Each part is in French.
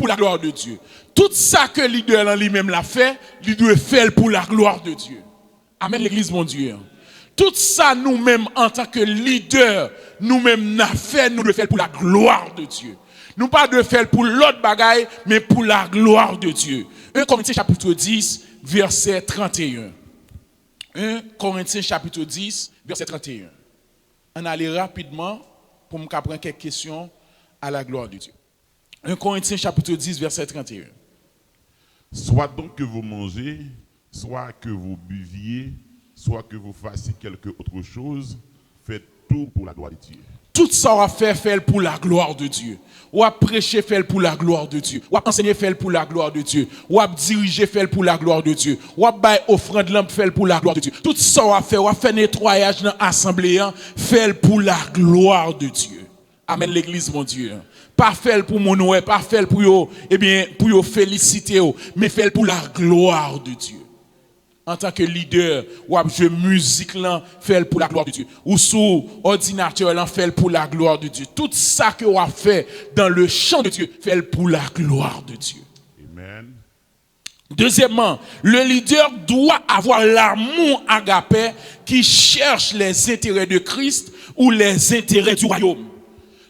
pour la gloire de Dieu. Tout ça que le leader en lui-même l'a fait, il doit faire pour la gloire de Dieu. Amen, l'église, mon Dieu. Tout ça, nous-mêmes, en tant que leader, nous-mêmes, n'a fait, nous devons faire pour la gloire de Dieu. Nous pas de faire pour l'autre bagaille, mais pour la gloire de Dieu. 1 Corinthiens chapitre 10, verset 31. 1 Corinthiens chapitre 10, verset 31. On allait rapidement pour me prendre quelques questions à la gloire de Dieu. 1 Corinthiens chapitre 10, verset 31. Soit donc que vous mangez, soit que vous buviez, soit que vous fassiez quelque autre chose, faites tout pour la gloire de Dieu. Tout ça on va faire pour la gloire de Dieu. Ou à prêcher faire pour la gloire de Dieu. Ou à enseigner faire pour la gloire de Dieu. Ou à diriger faire pour la gloire de Dieu. Ou à bailler offrande lampe faire pour la gloire de Dieu. Tout ça on va faire nettoyage dans l'assemblée, faire pour la gloire de Dieu. Amen l'église mon Dieu. Pas faire pour mon ouais, pas faire pour yo, eh bien pour yo féliciter yo, mais faire pour la gloire de Dieu. En tant que leader, ou à jouer musique là, faire pour la gloire de Dieu. Ou sous ordinateur là, faire pour la gloire de Dieu. Tout ça que on a fait dans le champ de Dieu, faire pour la gloire de Dieu. Amen. Deuxièmement, le leader doit avoir l'amour agapé qui cherche les intérêts de Christ ou les intérêts du royaume.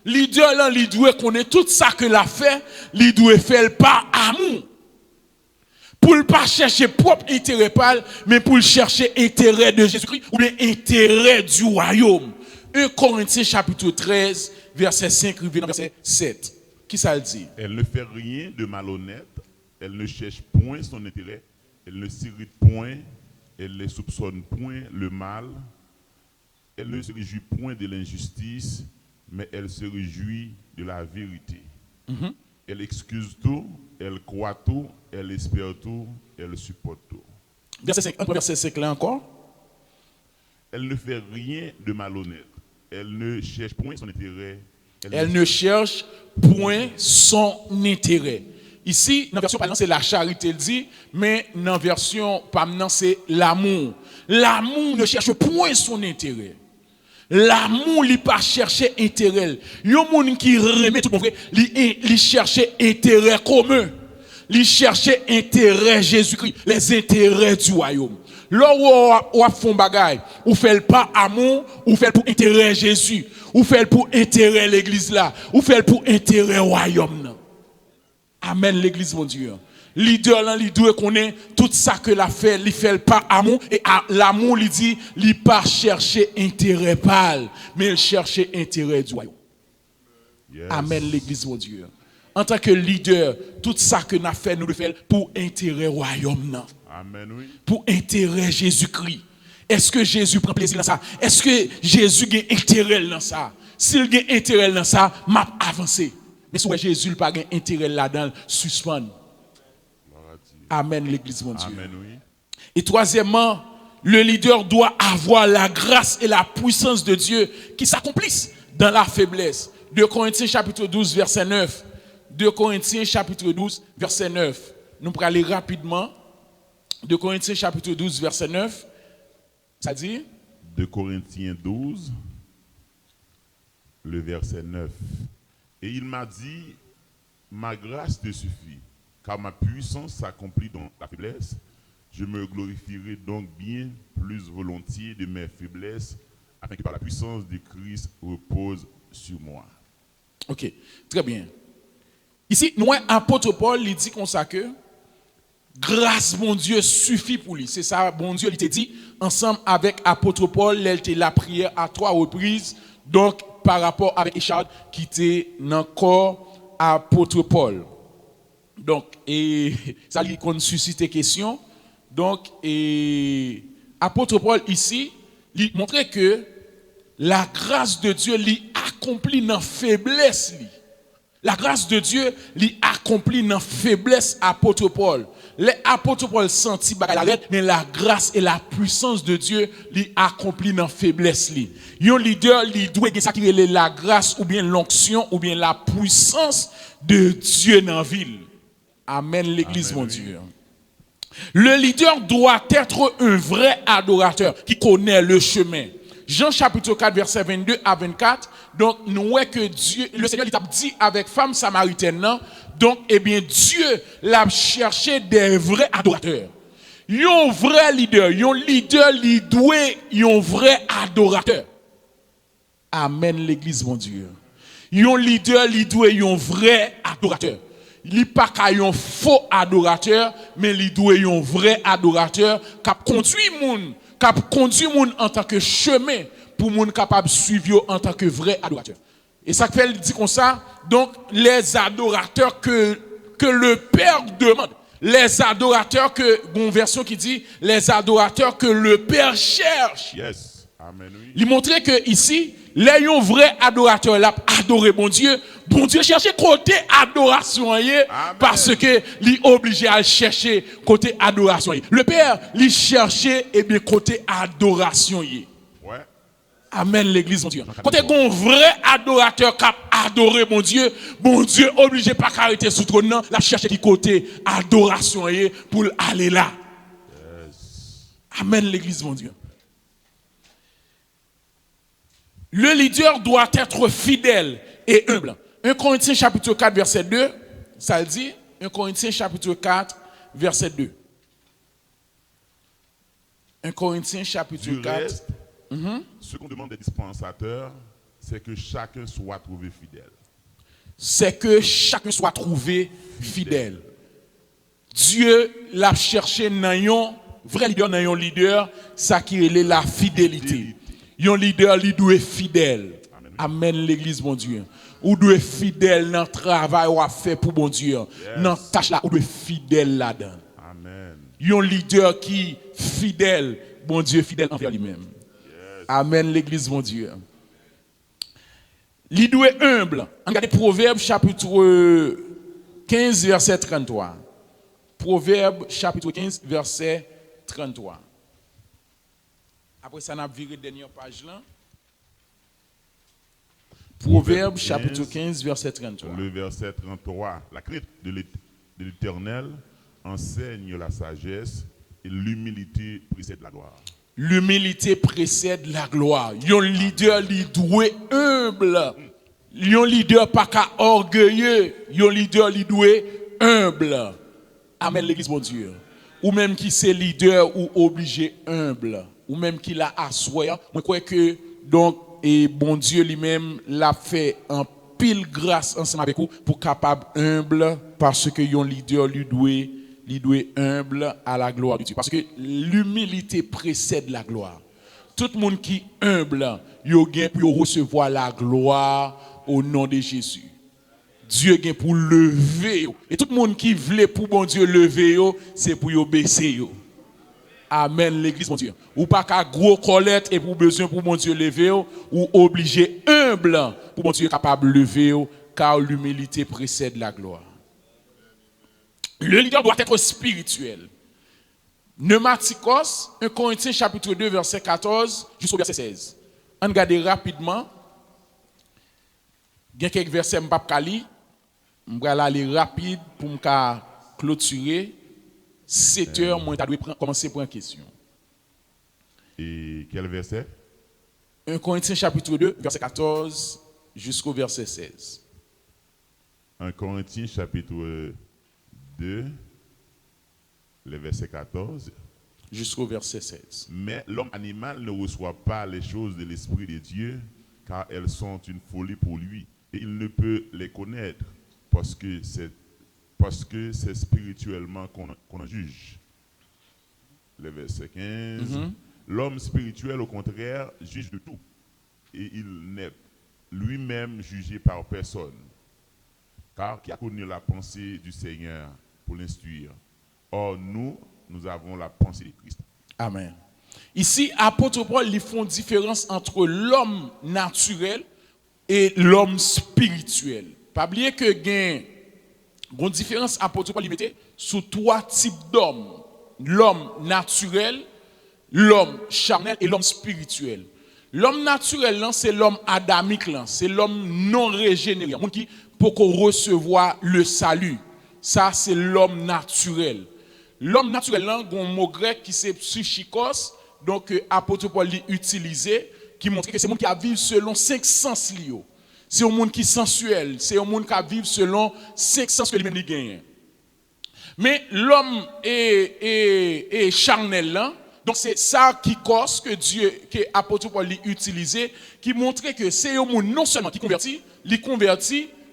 Leader là, il doit connaître tout ça que l'a fait, il doit faire par amour. Pour ne pas chercher propre intérêt, mais pour chercher intérêt de Jésus-Christ ou bien intérêt du royaume. 1 Corinthiens chapitre 13, verset 5, verset 7. Qui ça le dit? Elle ne fait rien de malhonnête, elle ne cherche point son intérêt, elle ne s'irrite point, elle ne soupçonne point le mal, elle ne se réjouit point de l'injustice, mais elle se réjouit de la vérité. Elle excuse tout, elle croit tout, elle espère tout, elle supporte tout. Verset 5, verset 5 là encore. Elle ne fait rien de malhonnête. Elle ne cherche point son intérêt. Elle ne cherche point son intérêt. Ici, dans la version parlant, c'est la charité, elle dit, mais dans la version parlant, c'est l'amour. L'amour ne cherche point son intérêt. L'amour, il pas chercher intérêt. Il y a des gens qui remet tout le monde, il cherche intérêt commun. Il cherche intérêt Jésus-Christ, les intérêts du royaume. Là où on fait un bagage, ou fait pas amour, ou fait pour intérêt Jésus, ou fait pour intérêt l'église là, ou fait pour intérêt royaume. Amen l'église mon Dieu. Leader là, il doit connaître tout ça que l'a fait, il fait pas amour et l'amour il dit, il pas chercher intérêt pâle, mais il cherche intérêt du royaume. Yes. Amen l'église mon Dieu. En tant que leader, tout ça que nous fait, nous le faisons pour intérêt royaume. Amen, oui. Pour intérêt Jésus-Christ. Est-ce que Jésus prend plaisir dans ça? Est-ce que Jésus a intérêt dans ça? S'il a intérêt dans ça, m'a avancé. Mais si Jésus n'a pas intérêt là-dedans, suspend. Amen, l'église, mon Dieu. Amen, oui. Et troisièmement, le leader doit avoir la grâce et la puissance de Dieu qui s'accomplissent dans la faiblesse. 2 Corinthiens chapitre 12, verset 9. 2 Corinthiens chapitre 12, verset 9. Nous pourrons aller rapidement. 2 Corinthiens chapitre 12, verset 9. Ça dit 2 Corinthiens 12, le verset 9. Et il m'a dit, ma grâce te suffit, car ma puissance s'accomplit dans la faiblesse. Je me glorifierai donc bien plus volontiers de mes faiblesses, afin que par la puissance de Christ repose sur moi. Ok, très bien. Ici, nous, apôtre Paul, il dit comme ça que grâce, mon Dieu, suffit pour lui. C'est ça, bon Dieu, il t'a dit, ensemble avec apôtre Paul, il était la prière à 3 reprises, donc par rapport avec Richard, qui était dans le corps apôtre Paul. Donc, et ça lui suscite des questions. Donc, et apôtre Paul ici, il montrait que la grâce de Dieu lui accomplit dans la faiblesse. La grâce de Dieu lui accomplit dans la faiblesse apôtre Paul. Les apôtres Paul senti bagarre, mais la grâce et la puissance de Dieu lui accomplit dans la faiblesse. Un leader, il doit s'acquérir la grâce ou bien l'onction ou bien la puissance de Dieu dans la ville. Amen l'église, amen, mon Dieu. Le leader doit être un vrai adorateur qui connaît le chemin. Jean chapitre 4, verset 22 à 24, donc nous voyons que Dieu, le Seigneur il a dit avec femme samaritaine, non? Donc, eh bien, Dieu l'a cherché des vrais adorateurs. Un vrai leader, il doit un vrai adorateur. Amen, l'église, mon Dieu. Un leader, il doit un vrai adorateur. Il n'est pas qu'un faux adorateur, mais il doit un vrai adorateur qui conduit moun en tant que chemin pour moun capable de suivre en tant que vrai adorateur. Et ça fait dit comme ça, donc les adorateurs que le Père demande, les adorateurs que, une version qui dit, les adorateurs que le Père cherche. Yes. Amen, oui. Il montrait que ici, les vrais adorateurs là adorer bon Dieu chercher côté adoration parce que il obligé à chercher côté adoration. Le Père il cherchait et bien côté adoration. Ouais. Amen l'église mon Dieu. Côté un vrai adorateur qui adorer mon Dieu obligé pas arrêter sous trône non, la chercher qui côté adoration pour aller là. Yes. Amen l'église mon Dieu. Le leader doit être fidèle et humble. 1 Corinthiens chapitre 4 verset 2, ça le dit. 1 Corinthiens chapitre 4 verset 2. 1 Corinthiens chapitre 4. Reste, ce qu'on demande des dispensateurs, c'est que chacun soit trouvé fidèle. C'est que chacun soit trouvé fidèle. Dieu l'a cherché dans un vrai leader, dans un leader, ça qui est la fidélité. Un leader, il doit être fidèle. Amen, l'église, mon Dieu. Ou doit être fidèle dans le travail ou à faire pour mon Dieu. Dans la tâche là, ou doit être fidèle là-dedans. Amen. Un leader qui est fidèle, bon Dieu, fidèle envers lui-même. Yes. Amen, l'église, mon Dieu. Il doit être humble. Regardez Proverbe chapitre 15, verset 33. Proverbe chapitre 15, verset 33. Après ça, on a viré la dernière page là. Proverbe chapitre 15, verset 33. Le verset 33. La crainte de l'Éternel enseigne la sagesse et l'humilité précède la gloire. L'humilité précède la gloire. Un leader, il doit être humble. Un leader pas qu'à orgueilleux. Un leader, il doit être humble. Amen, l'église, mon Dieu. Ou même qui c'est leader ou obligé humble. Ou même qui l'a assoyé. Moi, je crois que, donc, et bon Dieu lui-même l'a fait en pile grâce ensemble avec vous pour capable humble parce que un leader lui doit humble à la gloire de Dieu. Parce que l'humilité précède la gloire. Tout le monde qui est humble, il gagne pour recevoir la gloire au nom de Jésus. Dieu gagne pour lever. Et tout le monde qui veut pour bon Dieu lever, c'est pour baisser. Amen, l'église, mon Dieu. Ou pas qu'à gros colette et pour besoin pour mon Dieu lever, ou obligé humble pour mon Dieu capable de lever, car l'humilité précède la gloire. Le leader doit être spirituel. Pneumatikos, 1 Corinthiens chapitre 2, verset 14 jusqu'au verset 16. On regarde rapidement. Il y a quelques versets que je ne vais pas lire. Je vais aller rapide pour me clôturer. 7 heures, moi, je dois commencer pour une question. Et quel verset? 1 Corinthiens chapitre 2, verset 14 jusqu'au verset 16. 1 Corinthiens chapitre 2, le verset 14. Jusqu'au verset 16. Mais l'homme animal ne reçoit pas les choses de l'Esprit de Dieu, car elles sont une folie pour lui. Et il ne peut les connaître, parce que c'est spirituellement qu'on en juge. Le verset 15. L'homme spirituel, au contraire, juge de tout. Et il n'est lui-même jugé par personne. Car qui a connu la pensée du Seigneur pour l'instruire. Or, nous avons la pensée de Christ. Amen. Ici, apôtre Paul, ils font différence entre l'homme naturel et l'homme spirituel. Pas oublier que il y a une différence, apôtre Paul, il mettait sous 3 types d'hommes. L'homme naturel, l'homme charnel et l'homme spirituel. L'homme naturel, c'est l'homme adamique, c'est l'homme non régénéré, qui peut recevoir le salut. Ça, c'est l'homme naturel. L'homme naturel, il y a un mot grec qui c'est psychikos, donc apôtre Paul l'a utilisé, qui montre que c'est un monde qui a vivre selon 5 sens liés. C'est un monde qui est sensuel, c'est un monde qui a vivre selon 5 sens que lui-même gagne. Mais l'homme est charnel là. Donc c'est ça qui cause que Dieu, que l'apôtre Paul l'a utilisé, qui montrait que c'est un monde non seulement qui convertit,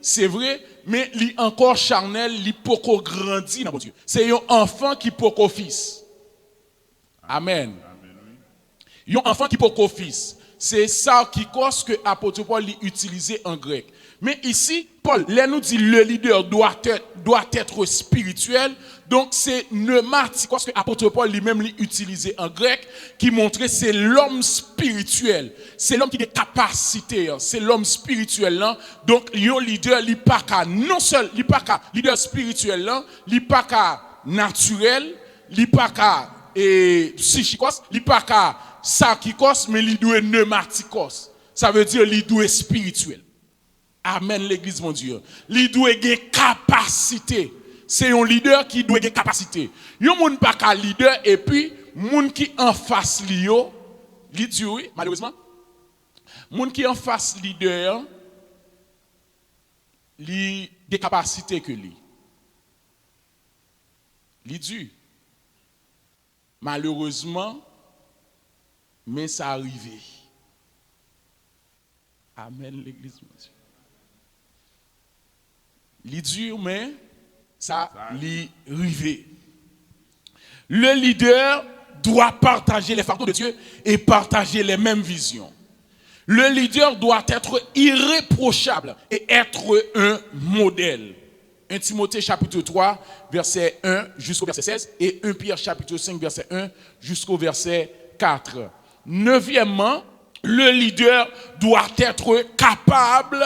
c'est vrai, mais il encore charnel, il peut grandir dans Dieu. C'est un enfant qui peut fils. Amen. Un enfant qui peut fils. C'est ça qui cause que l'apôtre Paul l'a utilisé en grec. Mais ici, Paul, là nous dit le leader doit être spirituel. Donc c'est pneumatique, parce que l'apôtre Paul lui-même l'a utilisé en grec, qui montrait c'est l'homme spirituel. C'est l'homme qui a des capacités. C'est l'homme spirituel là. Donc le leader, il n'est pas qu'à non seul, il n'est pas qu'à leader spirituel là, il n'est pas qu'à naturel, il n'est pas qu'à psychikos, il n'est pas qu'à sarkikos, mais il doit pneumatikos. Ça veut dire il doit spirituel. Amen, l'église, mon Dieu. Il doit avoir capacité. C'est un leader qui doit avoir capacité. Il y a un monde pas qu'un leader et puis monde qui en face lio, il dit oui, malheureusement. Monde qui en face leader, il des capacités que lui. Il dit malheureusement, mais ça arrivé. Amen, l'église, mon Dieu. Il dit mais ça l'y arrivé. Le leader doit partager les facteurs de Dieu et partager les mêmes visions. Le leader doit être irréprochable et être un modèle. 1 Timothée chapitre 3, verset 1 jusqu'au verset 16 et 1 Pierre chapitre 5, verset 1 jusqu'au verset 4. Neuvièmement, le leader doit être capable,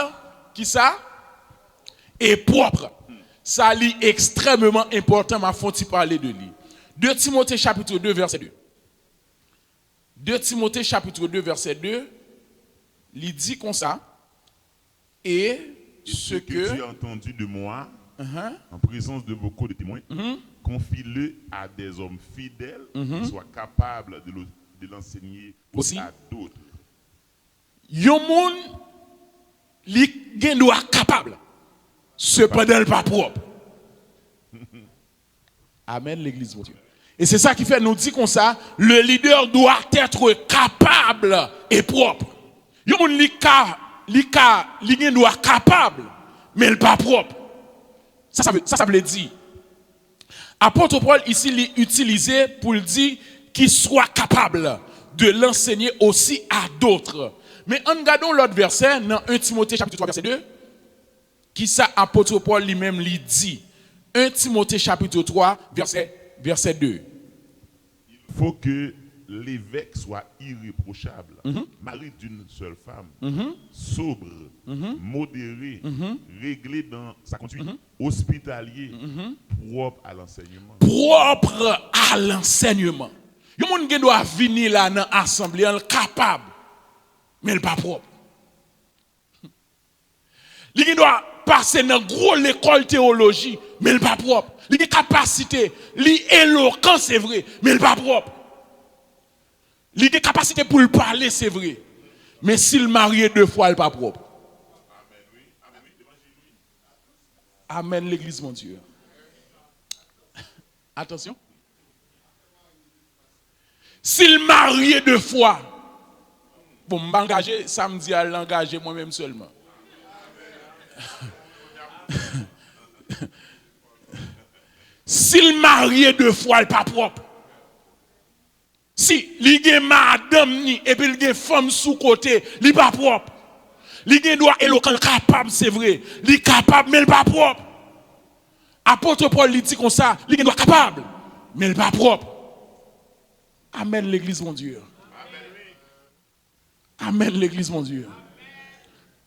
qui ça? Et propre. Ça est extrêmement important, ma faut-il parler de lui. 2 Timothée chapitre 2, verset 2. 2 Timothée chapitre 2, verset 2, il dit comme ça, et ce que tu as entendu de moi, en présence de beaucoup de témoins, confie-le à des hommes fidèles qui soient capables de l'enseigner aussi à d'autres. Yon moun li gen doit capable. Cependant, il n'est pas propre. Amen, l'église, mon Dieu. Et c'est ça qui fait nous dire comme ça, le leader doit être capable et propre. Yon moun li gen doit capable, mais il n'est pas propre. Ça veut dire. Apôtre Paul ici l'a utilisé pour dire qu'il soit capable de l'enseigner aussi à d'autres. Mais en regardant l'autre verset, dans 1 Timothée chapitre 3, verset 2, qui ça apôtre Paul lui-même lui dit. 1 Timothée chapitre 3, verset 2. Il faut que l'évêque soit irréprochable, mari d'une seule femme, sobre, modéré, réglé dans sa conduite, hospitalier, propre à l'enseignement. Propre à l'enseignement. Il y a des gens qui doivent venir là dans l'assemblée capable, mais il n'est pas propre. Il doit passer dans gros l'école théologie, mais il n'est pas propre. Il a capacité, il est éloquent, c'est vrai, mais il n'est pas propre. Il a capacité pour le parler, c'est vrai. Mais s'il marie 2 fois, il n'est pas propre. Amen, l'église, mon Dieu. Attention. S'il marie 2 fois, bon, je m'engager samedi à l'engager moi-même seulement. S'il marie 2 fois, il n'est pas propre. Si il y a madame ni et puis il y a femme sous côté, il n'est pas propre. Il y a doit éloquent capable, c'est vrai. Il est capable, mais il n'est pas propre. Apôtre Paul lui dit comme ça, il doit capable, mais il n'est pas propre. Amen, l'église, mon Dieu. Amen, l'église, mon Dieu.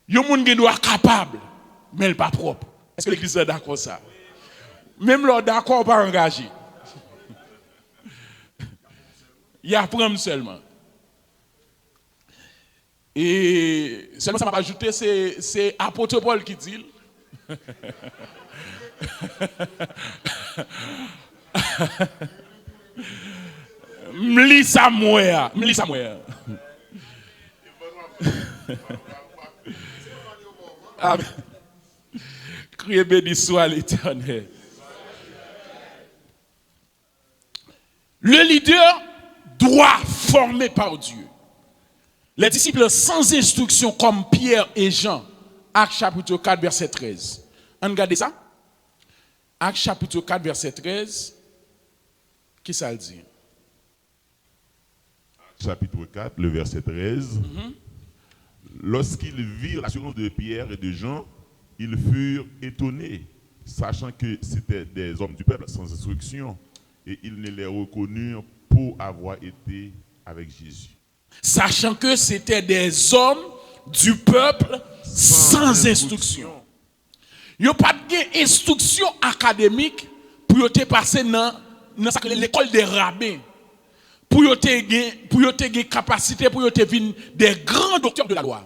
Il y a des gens qui doivent capable, mais il n'est pas propre. Est-ce que l'église est d'accord avec ça? Même là, d'accord, pas engagé. Il y a prendre seulement. Et seulement ça m'a ajouté, c'est apôtre Paul qui dit. M'li Samuel. Amen. Criez béni soit l'Éternel. Le leader doit former par Dieu. Les disciples sans instruction comme Pierre et Jean, Actes chapitre 4, verset 13. On regarde ça? Actes chapitre 4, verset 13. Qui ça le dit? Chapitre 4, le verset 13. Lorsqu'ils virent l'assurance de Pierre et de Jean, ils furent étonnés, sachant que c'étaient des hommes du peuple sans instruction, et ils ne les reconnurent pour avoir été avec Jésus. Sachant que c'était des hommes du peuple sans instruction. Il n'y a pas d'instruction académique pour te passer dans l'école des rabbins. Pour te gagner capacité, pour te venir des grands docteurs de la loi.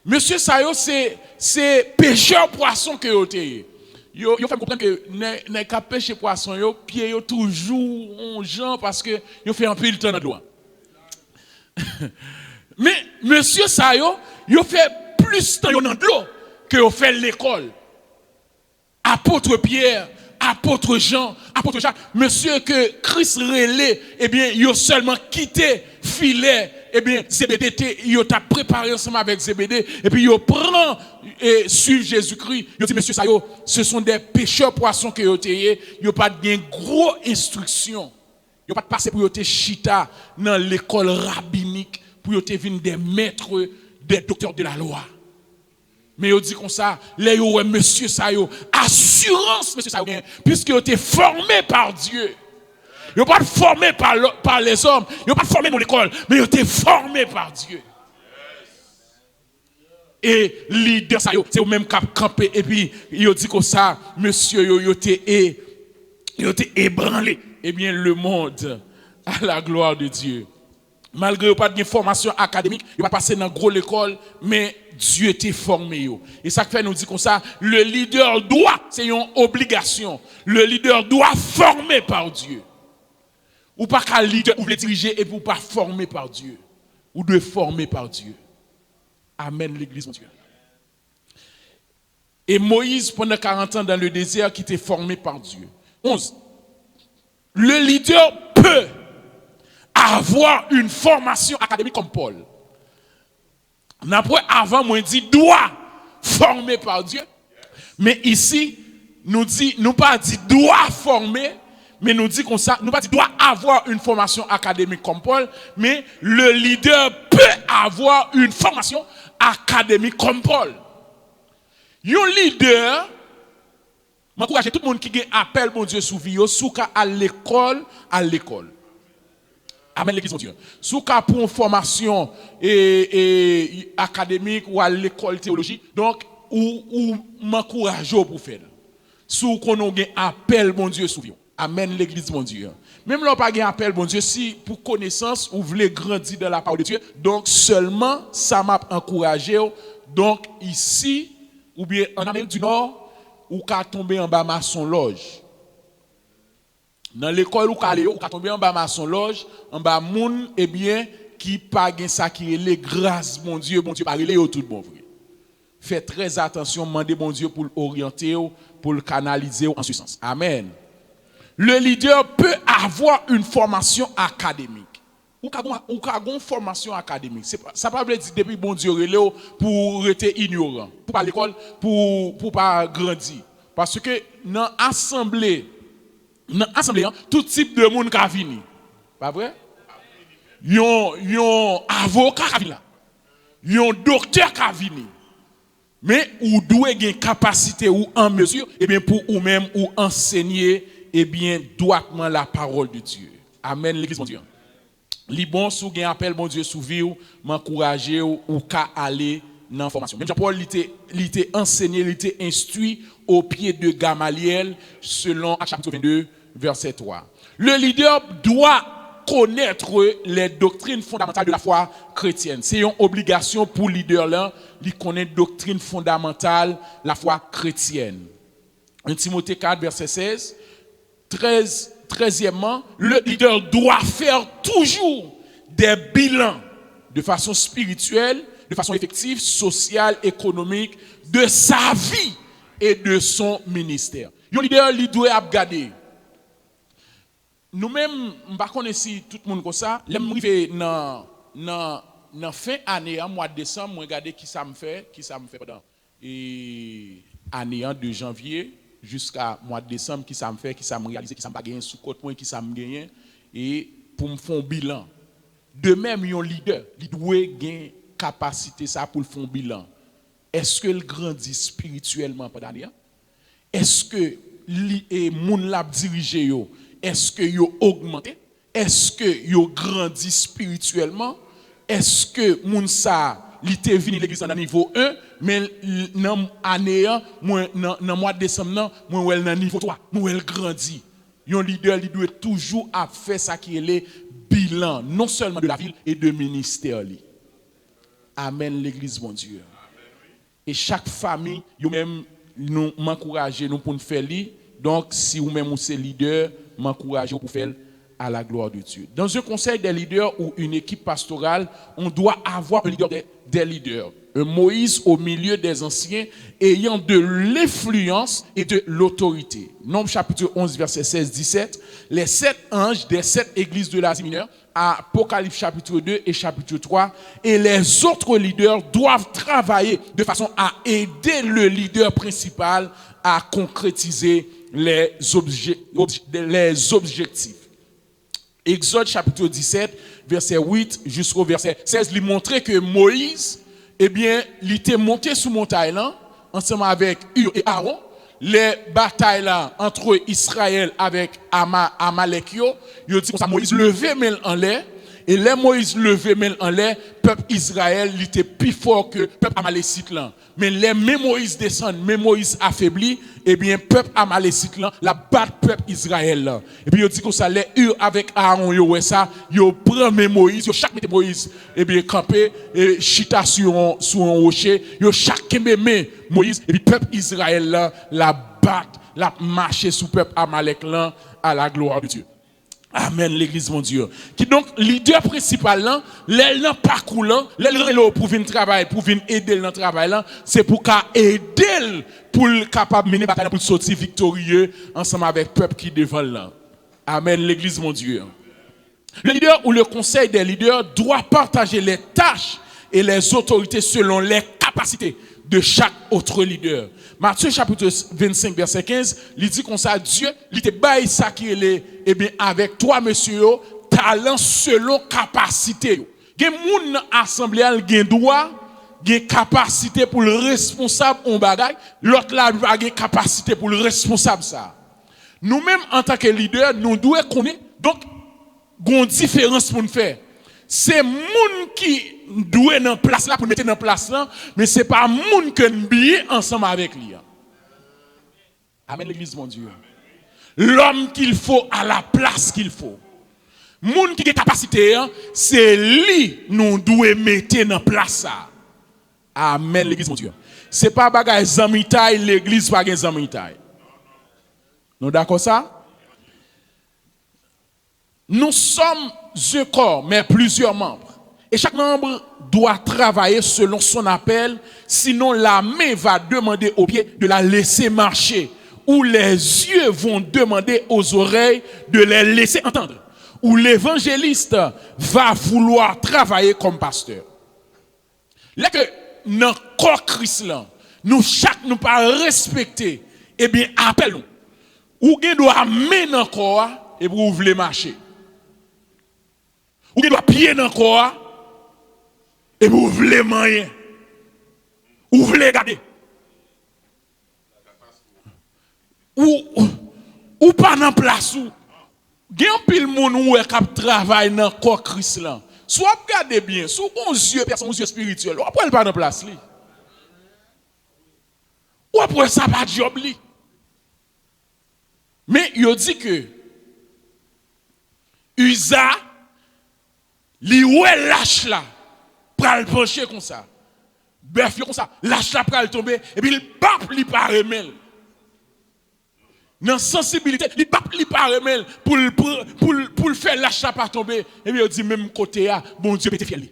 Monsieur Sayo, c'est pêcheur poisson que vous avez. Yo fait comprendre que n'est qu'à pêcher poisson, yo pied yo toujours en gens parce que yo fait un peu le temps dans l'eau. Mais monsieur Sayo, yo fait plus temps dans l'eau que yo fait l'école. Apôtre Pierre, apôtre Jean, apôtre Jacques, monsieur que Christ relais, eh bien, il a seulement quitté filet, eh bien, Zébédée, il a préparé ensemble avec Zébédée, et puis il prend et suit Jésus-Christ. Il dit, monsieur Sayo, ce sont des pêcheurs poissons que vous avez, il n'y a pas de gros instruction. Il n'y a pas de passer pour vous chita dans l'école rabbinique, pour vous venir des maîtres, des docteurs de la loi. Mais il dit comme ça, les monsieur Sayo, assurance, monsieur Sayo, puisque vous êtes formé par Dieu. Vous n'êtes pas formé par les hommes, vous n'êtes pas formé dans l'école, mais vous êtes formé par Dieu. Et leader Sayo, c'est vous-même qui campé, et puis il dit comme ça, monsieur, vous êtes ébranlé. Eh bien, le monde à la gloire de Dieu. Malgré pas de formation académique, il va passer dans gros l'école, mais Dieu était formé. Et ça fait nous dit comme ça, le leader doit, c'est une obligation. Le leader doit former par Dieu. Ou pas qu'un leader ou le diriger et vous pas former par Dieu. Ou de former par Dieu. Amen l'église mon Dieu. Et Moïse pendant 40 ans dans le désert qui était formé par Dieu. 11. Le leader peut avoir une formation académique comme Paul. Avant, moi, dit doit former par Dieu. Mais ici, nous pas dit doit former, mais nous dit comme ça, nous pas dit doit avoir une formation académique comme Paul, mais le leader peut avoir une formation académique comme Paul. Un leader, m'encourage tout le monde qui appelle mon Dieu sous vie, sous à l'école, Amen l'église mon Dieu. Sous cas pour une formation académique ou à l'école théologie, donc ou m'encourage pour faire. Sous qu'on a un appel mon Dieu sous vie. Amen l'église mon Dieu. Même là pas un appel mon Dieu si pour connaissance ou voulez grandir dans la parole de Dieu, donc seulement ça m'a encouragé. Donc ici ou bien en Amérique du Nord ou qu'à tomber en bas maçon loge. Dans l'école ou qu'à tomber en bas maçon loge, en bas moun eh bien qui pas gen ça qui les grâce mon Dieu pas relé tout bon vrai. Faites très attention, demandez mon Dieu pour l'orienter pour le canaliser en ce sens. Amen. Le leader peut avoir une formation académique. Ou une formation académique. Ça pas veut dire depuis bon Dieu relé pour être ignorant, pour pas l'école, pour pas grandir. Parce que dans l'assemblée, tout type de monde qui vient. Pas vrai? Yon avocat qui vient. Yon docteur qui vient. Mais ou doit une capacité ou en mesure et bien pour ou même ou enseigner et bien droitement la parole de Dieu. Amen l'église mon Dieu. Li bon sou gen appel mon Dieu sou vie ou m'encourager ou ka aller dans formation. Même Jean-Paul il était enseigné, il était instruit au pied de Gamaliel selon Actes chapitre 22 verset 3. Le leader doit connaître les doctrines fondamentales de la foi chrétienne. C'est une obligation pour le leader là, de connaître doctrine fondamentale la foi chrétienne. 1 Timothée 4 verset 16, 13e, le leader doit faire toujours des bilans de façon spirituelle, de façon effective, sociale, économique, de sa vie et de son ministère. Un leader, il doit regarder. Nous-mêmes, je ne sais pas si tout le monde comme ça, je dans fin année, mois de décembre, je regarde qui ça me fait pendant année de janvier jusqu'à mois de décembre, qui ça me fait, qui ça me réalise, qui ça me gagne sous côté point, qui ça me gagne et pour me faire un bilan. De même, un leader, il doit gagner capacité ça pour faire un bilan. Est-ce que il grandit spirituellement pendant l'année? Est-ce que les moun l'a dirigé yo? Est-ce que yo augmenté? Est-ce que yo grandi spirituellement? Est-ce que moun sa li te vini l'église dans niveau 1 mais dans année dans mois de décembre moi elle dans niveau 3, moi elle grandit. Un leader il doit toujours faire ça qui est le bilan non seulement de la ville et de ministère li. Amen l'église mon Dieu. Et chaque famille yo même nous m'encourager nous pour nous faire li. Donc si vous même vous êtes leader, m'encourager pour faire à la gloire de Dieu. Dans un conseil des leaders ou une équipe pastorale, on doit avoir un leader des leaders. Un Moïse au milieu des anciens ayant de l'influence et de l'autorité. Nombre chapitre 11, verset 16-17. Les 7 anges des 7 églises de l'Asie mineure, Apocalypse chapitre 2 et chapitre 3. Et les autres leaders doivent travailler de façon à aider le leader principal à concrétiser les objectifs. Exode chapitre 17, verset 8 jusqu'au verset 16, lui montrait que Moïse, eh bien, il était monté sous montagne là, ensemble avec Hur et Aaron. Les batailles là, entre Israël avec Amalek, il dit comme ça, Moïse levait main en l'air, et les Moïse levait main en l'air, peuple Israël, il était plus fort que peuple Amalécite là. Mais les Moïse descendent, mais Moïse affaibli, eh bien, peuple Amalécite là, la bat peuple Israël là. Et puis, il dit que ça, les Hur avec Aaron, yo ça, yo prend Moïse, yo chaque Moïse, eh bien, campé, et chita sur un rocher, yo chaque Moïse, et puis, peuple Israël là, la bat, la marché sous peuple Amalek là, à la gloire de Dieu. Amen, l'église, mon Dieu. Qui donc, leader principal là, l'aile dans parcours là, l'aile pour venir travailler, pour venir aider dans le travail là, c'est pour aider pour capable mener bataille pour sortir victorieux ensemble avec le peuple qui devant là. Amen, l'église, mon Dieu. Le leader ou le conseil des leaders doit partager les tâches et les autorités selon les capacités de chaque autre leader. Matthieu chapitre 25 verset 15, il dit comme ça, Dieu, il te baille ça qui est eh bien avec toi monsieur, talent selon capacité. Gen moun assemblée gen droit, gen capacité pour le responsable on bagay, l'autre là va gen capacité pour le responsable ça. Nous-mêmes en tant que leader, nous devons connaître donc gon différence pour nous faire. C'est moun qui doit dans place là pour mettre dans place là, mais c'est pas moun que nous bien ensemble avec lui. Amen l'église mon Dieu. L'homme qu'il faut à la place qu'il faut. Moun qui a capacité, c'est lui nous doit mettre dans place ça. Amen l'église mon Dieu. C'est pas bagay zamitaille l'église pas gen zamitaille. Nous d'accord ça? Nous sommes un corps, mais plusieurs membres. Et chaque membre doit travailler selon son appel, sinon la main va demander aux pieds de la laisser marcher, ou les yeux vont demander aux oreilles de les laisser entendre, ou l'évangéliste va vouloir travailler comme pasteur. Là que dans le corps Christ là, nous chaque nous pas respecter, eh bien appelle-nous. Ou gen doit mettre dans le corps et vous voulez marcher. Ou doit pied dans le corps et vous voulez manger. Ou voulez garder. Ou pas dans place ou. Gen pile moun ou k'ap travail dans corps Christ là. Soit regardez bien, sous bon yeux personne yeux spirituel. Ou après pas dans place li. Ou après ça pas job li. Mais il dit que Usa li ouais lâche là pral pencher comme ça. Bœuf comme ça, lâche là pral tomber et puis il bap li pa remel. Dans sensibilité, il bap li pa remel pour faire lâche là pas tomber et puis il dit même côté a bon Dieu peut fier lui.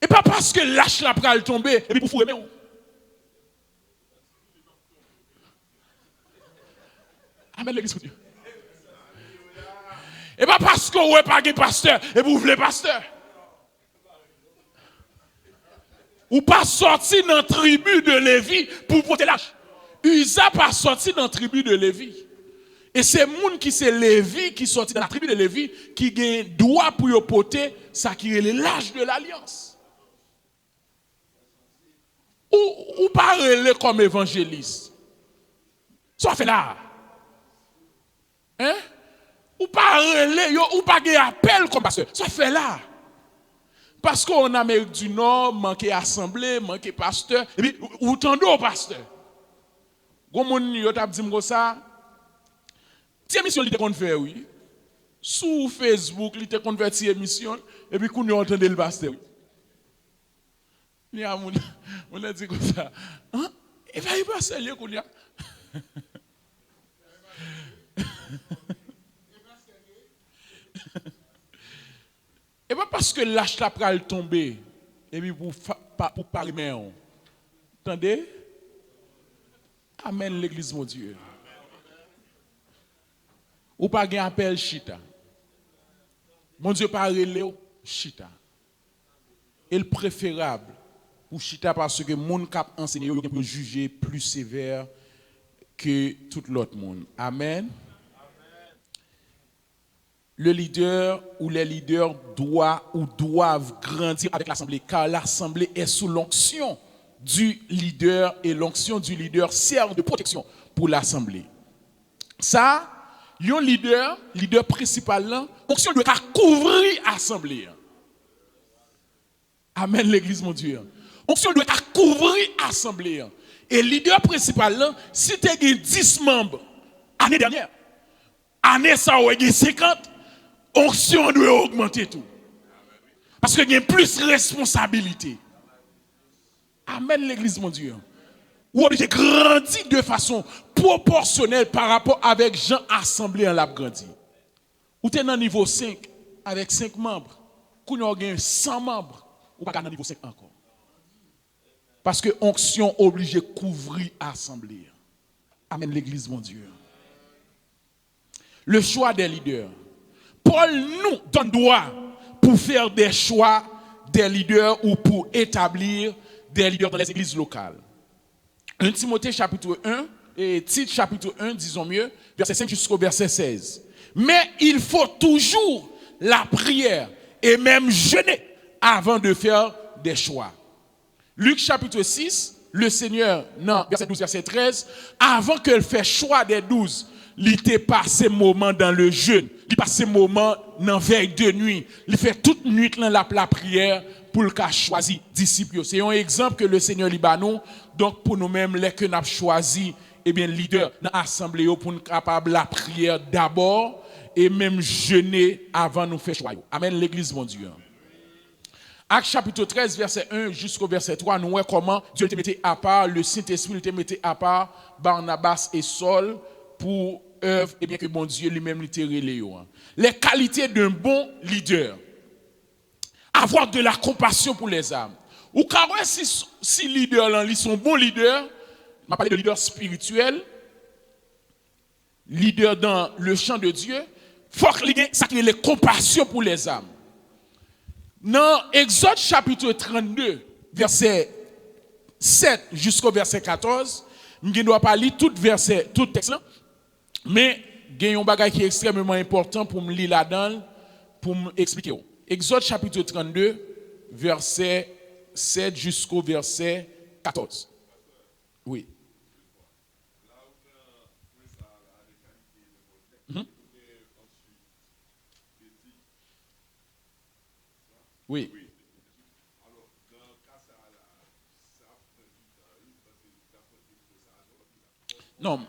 Et pas parce que lâche la pral tomber, et puis pour fouer, mais où? Amen, l'église de Dieu. Et pas parce qu'on n'est pas de pasteur, et vous voulez pasteur. Ou pas sorti dans la tribu de Lévi pour porter l'âge. Usa pas sorti dans la tribu de Lévi. Et c'est moun qui c'est Lévi qui sorti dans la tribu de Lévi qui gagne droit pour y porter ça qui est l'âge de l'alliance. Ou pas relé comme évangéliste. Ça fait là. Hein? Ou pas relé, ou pas gagner appel comme pasteur. Ça fait là. Parce qu'en Amérique du Nord, manqué assemblée, manqué pasteur, et puis ou tendez au pasteur. Gon moun yo t'a dit ça. Ti émission li te kon faire oui. Sur Facebook, li te converti émission et puis qu'on entendait le pasteur. Ni a moun on a dit comme ça. Hein? Et va y passer lié qu'on y a. Et pas parce que l'âge la pral tomber et puis pour parler mais on. Entendez? Amen l'église mon Dieu. Ou pas gen appel chita. Mon Dieu pas relé chita. Et le préférable pour chita parce que mon cap enseigné yo peut juger plus sévère que tout l'autre monde. Amen. Le leader ou les leaders doivent grandir avec l'assemblée car l'assemblée est sous l'onction du leader et l'onction du leader sert de protection pour l'assemblée. Ça, un leader principal là, l'onction doit couvrir l'assemblée. Amen l'église mon Dieu. L'onction doit couvrir l'assemblée. Et leader principal là, si tu as 10 membres l'année dernière, année ça ou 50 onction doit augmenter tout. Parce qu'il y a plus de responsabilité. Amen l'église mon Dieu. Ou obligé grandir de façon proportionnelle par rapport avec gens assemblés en l'a grandi. Ou tu es dans niveau 5 avec 5 membres. Quand on a 100 membres, ou pas dans niveau 5 encore. Parce que onction obligé couvrir assemblée. Amen l'église mon Dieu. Le choix des leaders. Paul nous donne droit pour faire des choix des leaders ou pour établir des leaders dans les églises locales. 1 Timothée chapitre 1 et Tite chapitre 1, disons mieux, verset 5 jusqu'au verset 16. Mais il faut toujours la prière et même jeûner avant de faire des choix. Luc chapitre 6, le Seigneur, non, verset 12, verset 13, avant qu'elle fasse choix des 12, il était passé moment dans le jeûne, il passé moment dans veille de nuit, il fait toute nuit dans la prière pour le cas choisi disciples. C'est un exemple que le Seigneur Libanon, donc pour nous-mêmes, les que nous avons choisi, eh bien, leader dans l'assemblée pour nous capable la prière d'abord et même jeûner avant nous faire choix. Amen, l'église, mon Dieu. Acte chapitre 13, verset 1 jusqu'au verset 3, nous voyons comment Dieu te mettait à part, le Saint-Esprit te mettait à part Barnabas et Saul pour œuvre, et bien que mon Dieu lui-même littéralement. Les qualités d'un bon leader. Avoir de la compassion pour les âmes. Ou car si leader là, ils sont bons leaders, on va parler de leader spirituel, leader dans le champ de Dieu, faut qu'il y ait ça qui est la compassion pour les âmes. Dans Exode chapitre 32, verset 7 jusqu'au verset 14, je ne dois pas lire tout texte là, mais il y a un bagage qui est extrêmement important pour me lire là-dedans, pour m'expliquer. Exode chapitre 32, verset 7 jusqu'au verset 14. Oui. Oui. Non.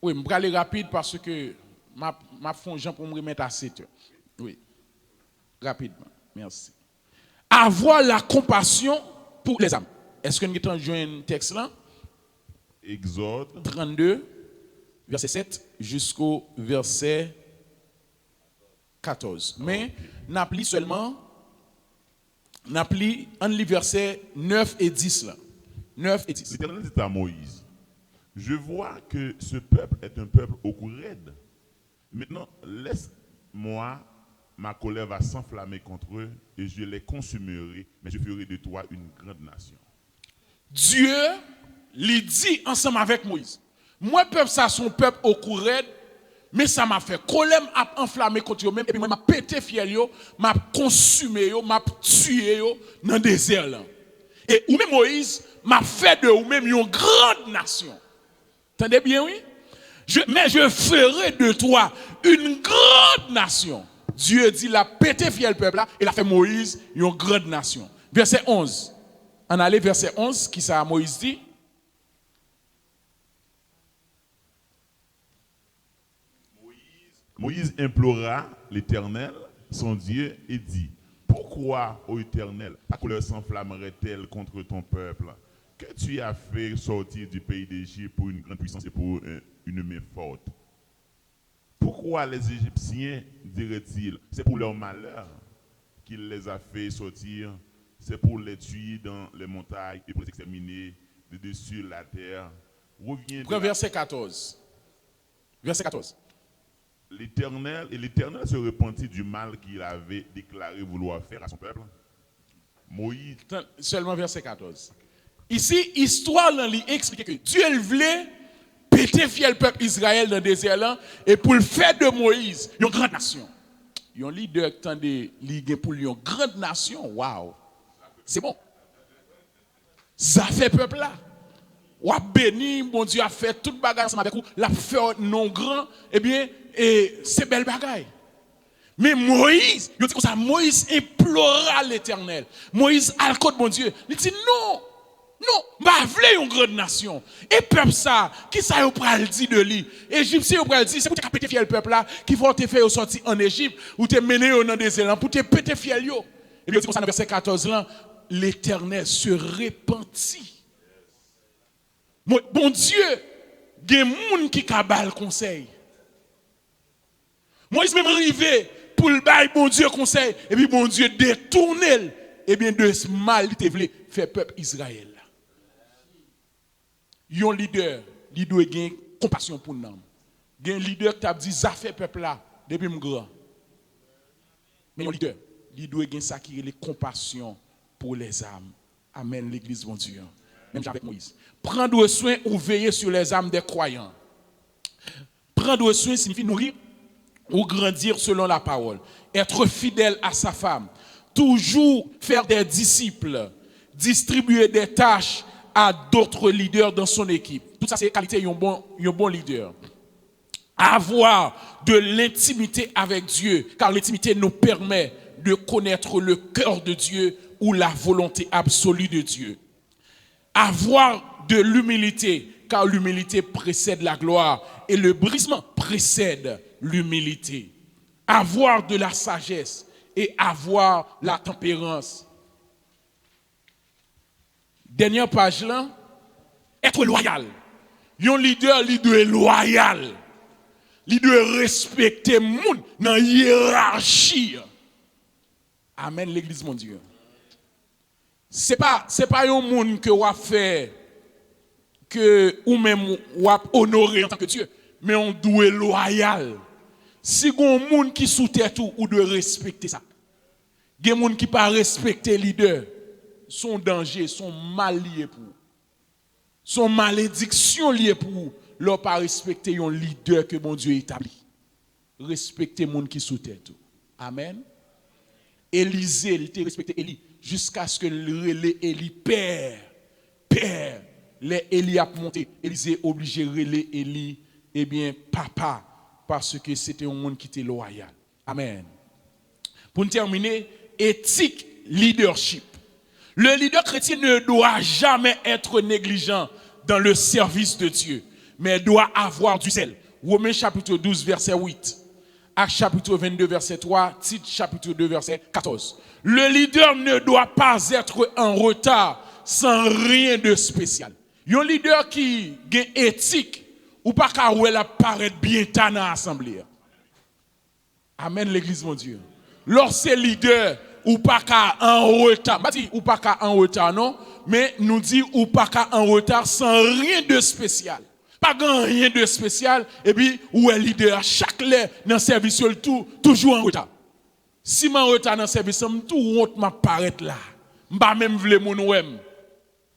Oui, je vais aller rapide parce que ma fonction pour me remettre à 7 heures. Oui. Rapidement. Merci. Avoir la compassion pour les âmes. Est-ce que nous avons joué un texte là? Exode 32, verset 7 jusqu'au verset 14. Mais n'appli seulement On lit verset 9 et 10 là. 9 et 10. L'Éternel dit à Moïse, je vois que ce peuple est un peuple au cou raide. Maintenant, laisse-moi, ma colère va s'enflammer contre eux et je les consumerai, mais je ferai de toi une grande nation. Dieu lui dit ensemble avec Moïse, moi peuple ça son peuple au cou raide, mais ça m'a fait colère m'a enflammé contre eux même et puis moi m'a pété fiel yo, m'a consumé yo, m'a tué yo dans le désert là. Et ou même Moïse m'a fait de ou même une grande nation. Entendez bien, oui? Mais je ferai de toi une grande nation. Dieu dit, il a pété fiel peuple là, il a fait Moïse une grande nation. Verset 11. On allait verset 11, qui ça Moïse dit? Moïse implora l'Éternel, son Dieu, et dit, pourquoi, ô Éternel, ta colère s'enflammerait-elle contre ton peuple que tu as fait sortir du pays d'Égypte pour une grande puissance et pour une main forte? Pourquoi les Égyptiens, diraient-ils, c'est pour leur malheur qu'il les a fait sortir, c'est pour les tuer dans les montagnes et pour les exterminer de dessus la terre. Verset 14. Verset 14. L'Éternel se repentit du mal qu'il avait déclaré vouloir faire à son peuple. Moïse. Seulement verset 14. Ici, histoire lui explique que Dieu voulait péter fiel peuple Israël dans le désert là, et pour le faire de Moïse une grande nation. Un leader qui tend de ligue pour une grande nation. Waouh. C'est bon. Ça fait peuple là. Ou a béni, mon Dieu a fait toute bagarre ensemble avec vous, l'a fait non grand, eh bien, c'est belle bagaille. Mais Moïse, il dit comme ça, Moïse implora l'Éternel. Moïse a le code mon Dieu. Il dit non, bah vle une grande nation. Et peuple ça, qui ça yo pral dit de lui? Égyptien yo pral dit, c'est pour te péter fiel peuple là, qui vont te faire sortir en Égypte, ou te mener dans le désert, pour te péter fiel yo. Et bien, il dit comme ça dans verset 14 là, l'Éternel se repentit. Bon Dieu, il y a des gens qui cabal conseil. Moïse même arrivé pour le bail bon Dieu conseil et puis bon Dieu détourne et bien de ce mal il te voulait faire peuple Israël. Un leader, il doit avoir compassion pour nous. Il y a un leader qui a dit ça fait peuple là depuis mon grand. Mais un leader, il doit avoir ça qui est compassion pour les âmes. Amen l'église bon Dieu. Même avec Moïse. Prendre soin ou veiller sur les âmes des croyants. Prendre soin signifie nourrir ou grandir selon la parole. Être fidèle à sa femme. Toujours faire des disciples. Distribuer des tâches à d'autres leaders dans son équipe. Tout ça, c'est qualité d'un bon leader. Avoir de l'intimité avec Dieu, car l'intimité nous permet de connaître le cœur de Dieu ou la volonté absolue de Dieu. Avoir de l'humilité, car l'humilité précède la gloire et le brisement précède l'humilité. Avoir de la sagesse et avoir la tempérance. Dernière page là, être loyal. Un leader, il doit être loyal. Il doit respecter les gens dans la hiérarchie. Amen l'église mon Dieu. C'est pas un monde que on fait que ou même on honorer en tant que Dieu, mais on doit être loyal. Si on un monde qui sous tête tout, on doit respecter ça. Il y a des gens qui pas respecter leader, son danger, son mal lié pour. Son malédiction liée pour leur pas respecter un leader que bon Dieu établit. Respecter les gens qui sous tête tout. Amen. Élisée, il était respecté Élie jusqu'à ce que le relais Élie père. Les Élie a monté. Élisée obligé de relais Élie, eh bien, papa, parce que c'était un monde qui était loyal. Amen. Pour terminer, éthique, leadership. Le leader chrétien ne doit jamais être négligent dans le service de Dieu, mais doit avoir du zèle. Romains chapitre 12, verset 8. Actes chapitre 22, verset 3. Tite chapitre 2, verset 14. Le leader ne doit pas être en retard sans rien de spécial. Un leader qui a éthique ou pas qu'à paraître bien dans l'assemblée. Amen l'église mon Dieu. Lorsque leader ou pas qu'à en retard. Pas dit ou pas qu'à en retard non, mais nous dit ou pas qu'à en retard sans rien de spécial. Pas rien de spécial et puis ou est leader chaque lait dans service le tout toujours en retard. Si m'en retard dans service tout honte m'a paraître là. M'pa même vle mon ouem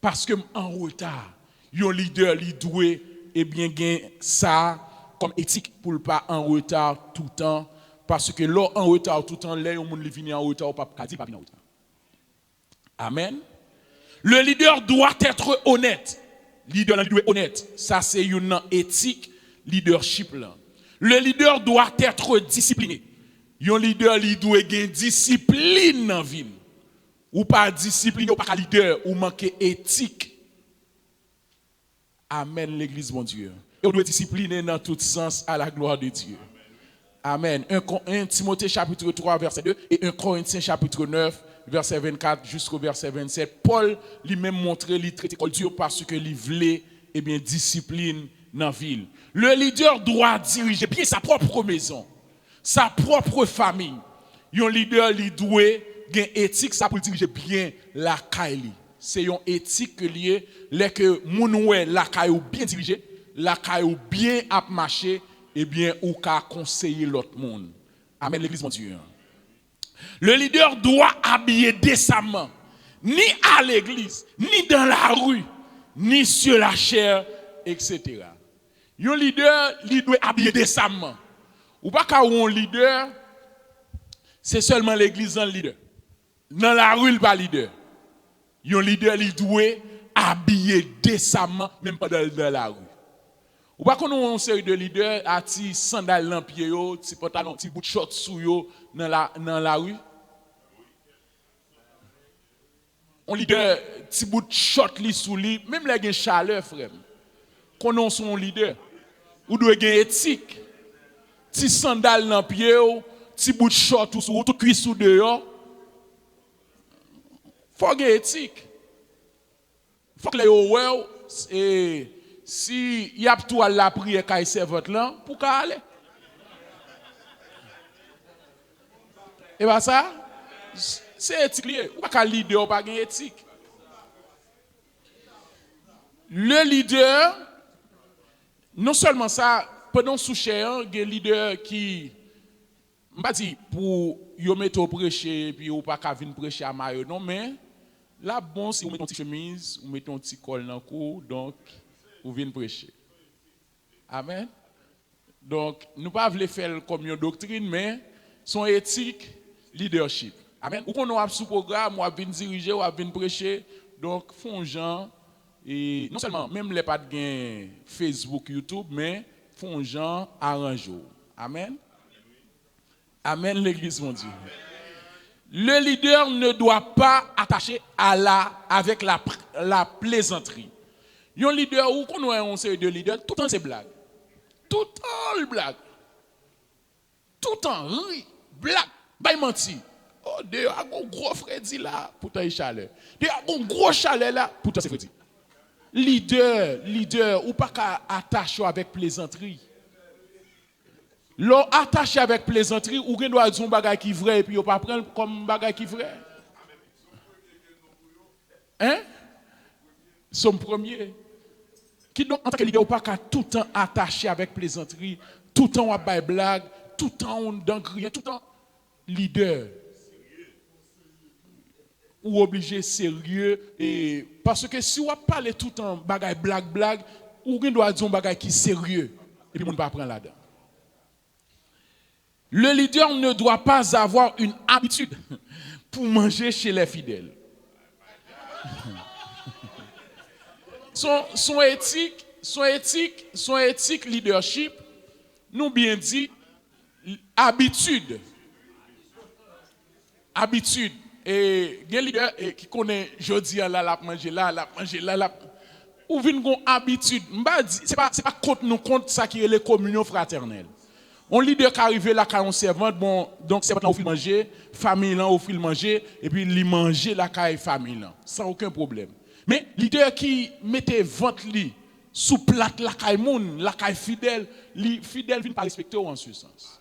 parce que en retard. Yon leader li doué et bien gain ça comme éthique pour le pas en retard tout le temps parce que là en retard tout le temps là yon moun li vini en retard pas venir en retard. Amen. Le leader doit être honnête. Leader doit être honnête. Ça c'est une éthique leadership là. Le leader doit être discipliné. Yon leader li doit gain discipline dans ville. Ou pas discipline ou pas leader ou manquer éthique. Amen l'église mon Dieu. Et on doit discipliner dans tout sens à la gloire de Dieu. Amen. 1 Timothée chapitre 3 verset 2 et 1 Corinthiens chapitre 9 verset 24 jusqu'au verset 27. Paul lui-même montré lui traiter comme Dieu parce que lui voulait et bien discipline dans la ville. Le leader doit diriger bien sa propre maison, sa propre famille. Un leader lui doit avoir éthique ça pour diriger bien la caille. C'est une éthique que lié les que mounoué la caille ou bien dirigé, la caille ou bien à marcher et bien ou ka conseiller l'autre monde. Amen l'église mon Dieu. Le leader doit habiller décemment, ni à l'église, ni dans la rue, ni sur la chair, etc. Un leader, il doit habiller décemment. Ou pas qu'un leader, c'est seulement l'église un leader. Dans la rue, il pas leader. Un leader, il doit habiller décemment, même pas dans la rue. Ou pas qu'on a une série de leaders à ti sandales dans pied yo, ti pantalon, ti bout de short sous yo dans la rue. On leader ti bout de short li sous li, même les gen chaleur frère. Qu'on a son leader. Ou doit gen éthique. Ti sandales dans pied yo, ti bout de short ou sous tout cuit sous dehors. Faut gen éthique. Faut que les yo et si y a tout à la prière kay servante là pour ka aller. Et bien ça c'est éthique lié. Ou pas leader ou pas gain éthique. Le leader non seulement ça pendant sous cher un leader qui m'pa dit pour yo mettre au prêcher puis ou pas ka venir prêcher à maillot non mais là bon si vous mettez une petite chemise ou mettez un petit col dans cou donc vous venez prêcher. Amen. Donc, nous ne pouvons pas faire comme une doctrine, mais son éthique, leadership. Amen. Ou qu'on a sous programme, ou venir diriger, ou venir prêcher. Donc, font gens, et non seulement, même les pas de Facebook, YouTube, mais font gens arrangés. Amen. Amen, l'église, mon Dieu. Le leader ne doit pas attacher avec la plaisanterie. Un leader ou qu'on a un série de leaders, tout le temps c'est blague. Tout le temps le blague. Tout le temps, oui, blague, bah menti. Oh, il y a un gros Freddy là, pourtant il chaleur. Il y a un gros chalet là, pourtant c'est Freddy. Leader, ou pas qu'à attacher avec plaisanterie. L'on attache avec plaisanterie, ou qu'on doit dire un bagage qui est vrai, et puis on pas prendre comme bagage qui est vrai. Hein? Somme premier. Qui donc en tant que leader ou pas qu'à tout le temps attaché avec plaisanterie, tout le temps on bail blague, tout le temps on d'engrier, tout le temps leader. Ou obligé sérieux et parce que si on parle tout le temps bagaille blague ou on doit dire un bagage qui est sérieux et puis on ne pas prendre là-dedans. Le leader ne doit pas avoir une habitude pour manger chez les fidèles. Son éthique leadership, nous bien dit, habitude. Et il y a un leader qui connaît, je dis là, la manger là. Ou vient une habitude. Ce n'est pas contre nous, contre ça qui est les communions fraternelles. Un leader qui arrive là, quand on servante, bon, donc servante là, on fait manger, famille là, on fait manger, et puis il manger la caille famille là, sans aucun problème. Mais leader qui mettait ventre li sous plate la caille moun, la caille fidèle, li fidèle vient pas respecter en ce sens.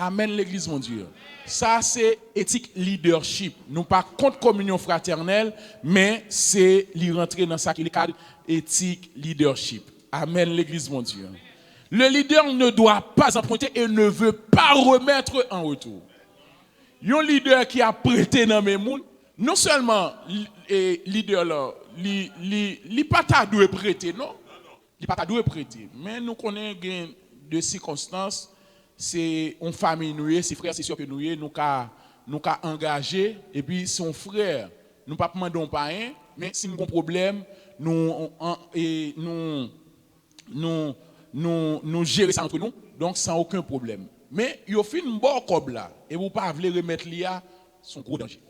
Amen l'église mon Dieu. Ça c'est éthique leadership. Nous pas contre communion fraternelle, mais c'est l'y rentrer dans ça qui est le cadre éthique leadership. Amen l'église mon Dieu. Le leader ne doit pas emprunter et ne veut pas remettre en retour. Un leader qui a prêté dans mes moun, non seulement leader là, il pas ta doit prêter non. Il pas ta doit prêter, mais nous connaissons de circonstances. C'est une famille nous, c'est frère, c'est sûr que nous ka engagé et puis son frère, nous pas demander pas rien, mais si nous avons un problème, nous gérer ça entre nous, donc sans aucun problème. Mais il fait une bonne cob là et vous pas voulez remettre l'IA, son gros danger.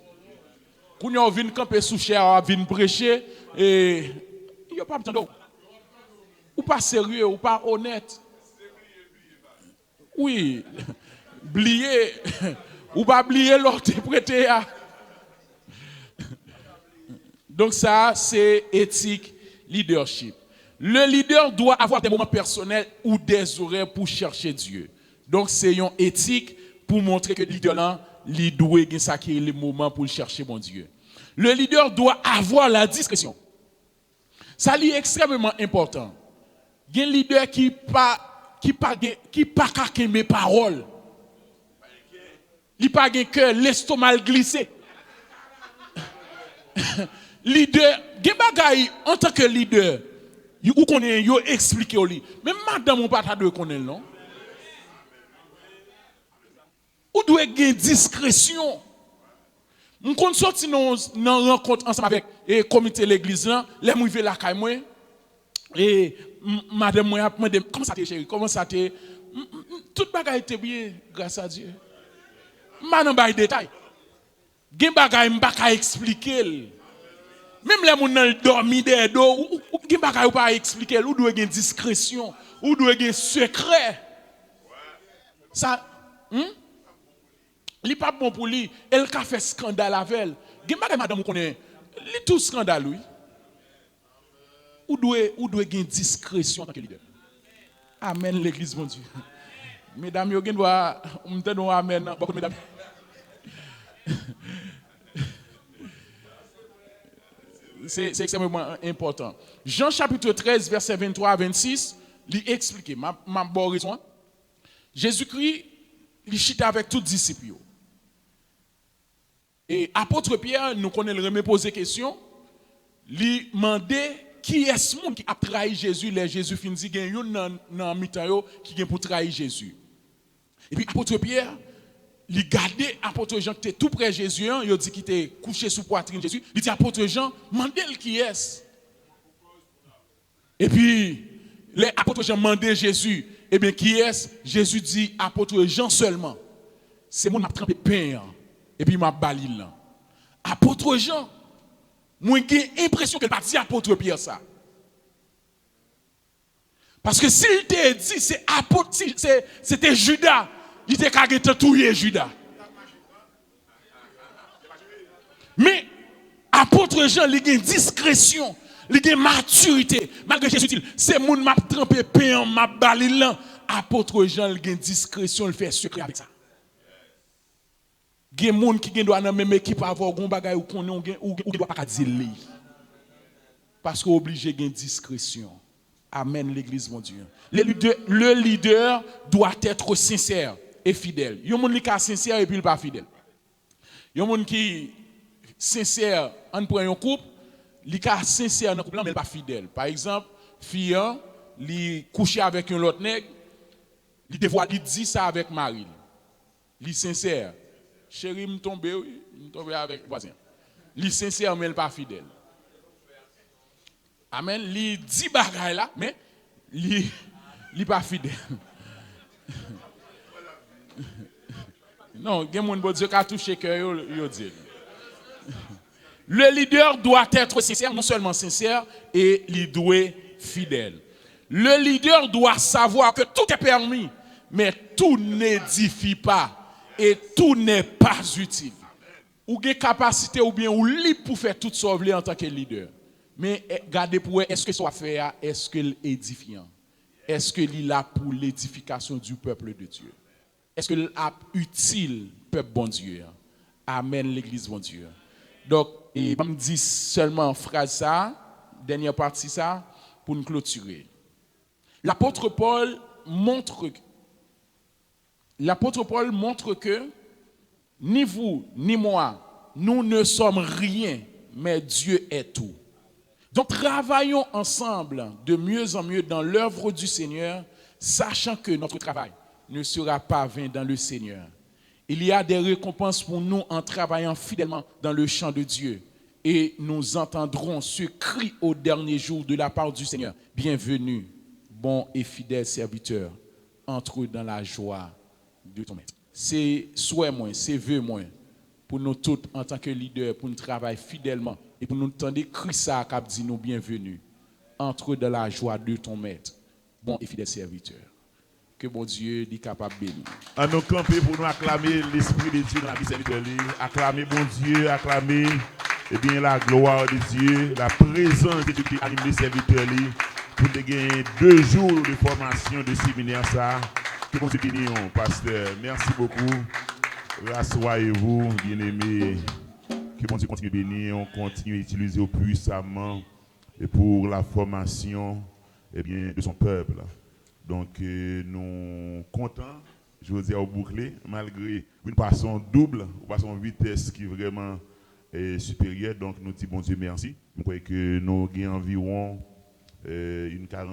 Quand vous venez camper sous cher, venez prêcher et il y a pas besoin ou pas sérieux ou pas honnête. Oui, oublier, ou pas oublier l'autre prêté à. Donc ça, c'est éthique leadership. Le leader doit avoir des moments personnels ou des horaires pour chercher Dieu. Donc c'est une éthique pour montrer que le leader là, il doit avoir ça qui est le moment pour chercher mon Dieu. Le leader doit avoir la discrétion. Ça est extrêmement important. Il y a un leader qui pas qu'à mes paroles. Il pas qu'un cœur, l'estomac glissé. Leader, gen bagay en tant que leader, ou connaît yo expliquer li. Mais madame on pas ta de connaître non. Ou doit gen discrétion. On compte sorti dans rencontre ensemble avec le comité de l'église là, les m'rivé la caille moi et madame moi a demandé comment ça t'est chérie, comment ça t'est toute bagaille était bien grâce à Dieu. Madame bail détail. Gen bagaille m'pa ka expliquer. Même les moun nan dormi des dos ou gen bagaille ou pas expliquer, ou doit gen discrétion, ou doit gen secret. Ça li pas bon pour lui, elle ka fait scandale avec elle. Gen bagay madame connaît, li tout scandale oui. Ou doit gen discrétion en tant que leader. Amen l'église mon Dieu. Mesdames yo gen doit m'tende amen beaucoup mesdames. C'est extrêmement important. Jean chapitre 13 verset 23 à 26, il explique ma bonne raison. Jésus-Christ il chita avec tous les disciples. Et apôtre Pierre, nous connaissons le poser question, lui demandait qui est ce monde qui a trahi Jésus, les Jésus fin dit gen yon dans mitan qui gen pour trahir Jésus. Et puis apôtre Pierre, il gardait apôtre Jean qui était tout près de Jésus, il dit qu'il était couché sous poitrine de Jésus, il dit apôtre Jean, mandez-le qui est. Et puis les apôtres Jean mandaient Jésus, et bien qui est? Jésus dit apôtre Jean seulement. C'est mon a trempé pain et puis m'a bali là. Apôtre Jean, moi j'ai l'impression qu'elle pas dit apôtre Pierre ça. Parce que s'il t'a dit c'est apôtre c'était Judas, il était carré touyer Judas. Mais apôtre Jean, il a une discrétion, il a une maturité. Malgré Jésus dit, c'est mon m'a trempé pain, m'a bali là. Apôtre Jean, il a une discrétion, il fait secret avec ça. Il y a des gens qui doivent dans même équipe avoir un bagage ou qu'on ou doit pas dire lui. Parce qu'on est obligé de discrétion. Amen l'église mon Dieu. Le leader doit être sincère et fidèle. Il y a des gens qui sont sincères et puis pas fidèles. Il y a des gens qui sincère en prend un couple, il est sincère dans le couple mais pas fidèle. Par exemple, fille li coucher avec un autre nègre, il dit ça avec Marie. Il est sincère. Chérie me tombe oui, me tombe avec voisin. Il est sincère mais il pas fidèle. Amen, il dit bagaille là mais il pas fidèle. Non, gen moun bon Dieu ka touché cœur yo dit. Le leader doit être sincère, non seulement sincère, et il doit être fidèle. Le leader doit savoir que tout est permis, mais tout n'édifie pas et tout n'est pas utile. Ou une capacité ou bien ou libre pour faire tout sauver en tant que leader. Mais gardez pour est-ce que ça fait, est-ce que l'édifiant? Est-ce que il est là pour l'édification du peuple de Dieu? Est-ce que l'app utile, peuple bon Dieu? Amen, l'église bon Dieu. Donc, et je me dis seulement phrase ça, dernière partie ça, pour nous clôturer. L'apôtre Paul montre que ni vous, ni moi, nous ne sommes rien, mais Dieu est tout. Donc travaillons ensemble de mieux en mieux dans l'œuvre du Seigneur, sachant que notre travail ne sera pas vain dans le Seigneur. Il y a des récompenses pour nous en travaillant fidèlement dans le champ de Dieu. Et nous entendrons ce cri au dernier jour de la part du Seigneur. Bienvenue, bon et fidèle serviteur, entre dans la joie de ton maître. C'est souhait moins, c'est vœu moins pour nous tous en tant que leaders, pour nous travailler fidèlement et pour nous entendre crier ça qui dit nous bienvenue, entre dans la joie de ton maître, bon et fidèle serviteur. Que bon Dieu est capable de bénir. À nous camper pour nous acclamer l'Esprit de Dieu dans la vie serviteur. Acclamer bon Dieu, acclamer la gloire de Dieu, la présence de Dieu qui anime les serviteurs. Pour gagner 2 jours de formation de séminaire, ça. Que bon Dieu bénisse, pasteur. Merci beaucoup. Rassoyez-vous, bien-aimés. Que bon Dieu continue de bénir, on continue à utiliser puissamment pour la formation de son peuple. Donc, nous comptons, je veux dire, au bouclé, malgré une façon double, une façon vitesse qui est vraiment supérieure. Donc, nous disons bon Dieu merci. Nous croyons que nous avons environ une 40